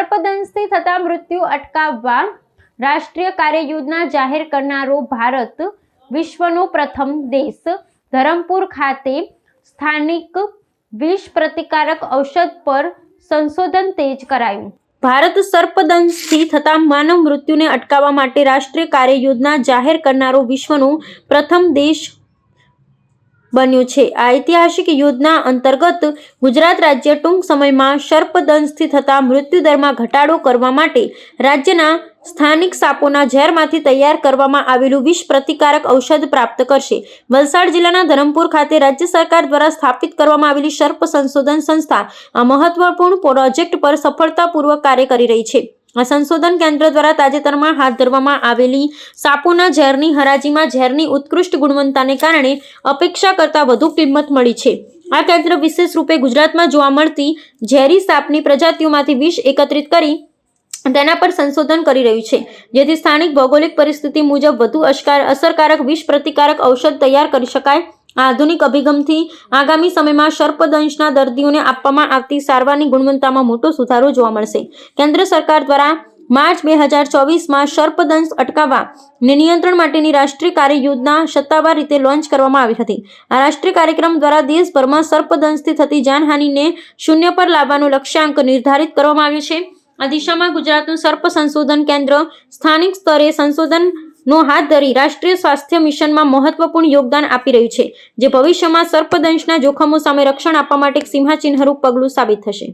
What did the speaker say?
સર્પદંશથી થતા મૃત્યુ અટકાવવા રાષ્ટ્રીય કાર્યયોજના જાહેર કરનારો ભારત વિશ્વનો પ્રથમ દેશ। ધરમપુર ખાતે સ્થાનિક વિષ પ્રતિકારક ઔષધ પર સંશોધન તેજ કરાયું। ભારત સર્પદંશથી થતા માનવ મૃત્યુને અટકાવવા માટે રાષ્ટ્રીય કાર્યયોજના જાહેર કરનારો વિશ્વનો પ્રથમ દેશ બન્યો છે। આ ઐતિહાસિક યોજના અંતર્ગત ગુજરાત રાજ્ય ટૂંક સમયમાં સર્પદંશથી થતા મૃત્યુદરમાં ઘટાડો કરવા માટે રાજ્યના સ્થાનિક સાપોના ઝેરમાંથી તૈયાર કરવામાં આવેલું વિષ પ્રતિકારક ઔષધ પ્રાપ્ત કરશે। વલસાડ જિલ્લાના ધરમપુર ખાતે રાજ્ય સરકાર દ્વારા સ્થાપિત કરવામાં આવેલી સર્પ સંશોધન સંસ્થા આ મહત્વપૂર્ણ પ્રોજેક્ટ પર સફળતાપૂર્વક કાર્ય કરી રહી છે। આ સંશોધન કેન્દ્ર દ્વારા તાજેતરમાં હાથ ધરવામાં આવેલી સાપોના ઝેરની હરાજીમાં ઝેરની ઉત્કૃષ્ટ ગુણવત્તાને કારણે અપેક્ષા કરતાં વધુ કિંમત મળી છે। આ કેન્દ્ર વિશેષ રૂપે ગુજરાતમાં જોવા મળતી ઝેરી સાપની પ્રજાતિઓમાંથી વિષ એકત્રિત કરી તેના પર સંશોધન કરી રહ્યું છે, જેથી સ્થાનિક ભૌગોલિક પરિસ્થિતિ મુજબ વધુ અસરકારક વિષ પ્રતિકારક ઔષધ તૈયાર કરી શકાય। આ આધુનિક અભિગમથી આગામી સમયમાં સર્પદંશના દર્દીઓને આપવામાં આવતી સારવારની ગુણવત્તામાં મોટો સુધારો જોવા મળશે। કેન્દ્ર સરકાર દ્વારા માર્ચ 2024માં સર્પદંશ અટકાવવા અને નિયંત્રણ માટેની રાષ્ટ્રીય કાર્યયોજના સત્તાવાર રીતે લોન્ચ કરવામાં આવી હતી। આ રાષ્ટ્રીય કાર્યક્રમ દ્વારા દેશભરમાં સર્પદંશથી થતી જાનહાનિને શૂન્ય પર લાવવાનો લક્ષ્યાંક નિર્ધારિત કરવામાં આવ્યો છે। આ દિશામાં ગુજરાતનું સર્પ સંશોધન કેન્દ્ર સ્થાનિક સ્તરે સંશોધનો હાથ ધરી રાષ્ટ્રીય સ્વાસ્થ્ય મિશનમાં મહત્વપૂર્ણ યોગદાન આપી રહ્યું છે, જે ભવિષ્યમાં સર્પદંશના જોખમો સામે રક્ષણ આપવા માટે એક સિંહાચિહ્નરૂપ પગલું સાબિત થશે।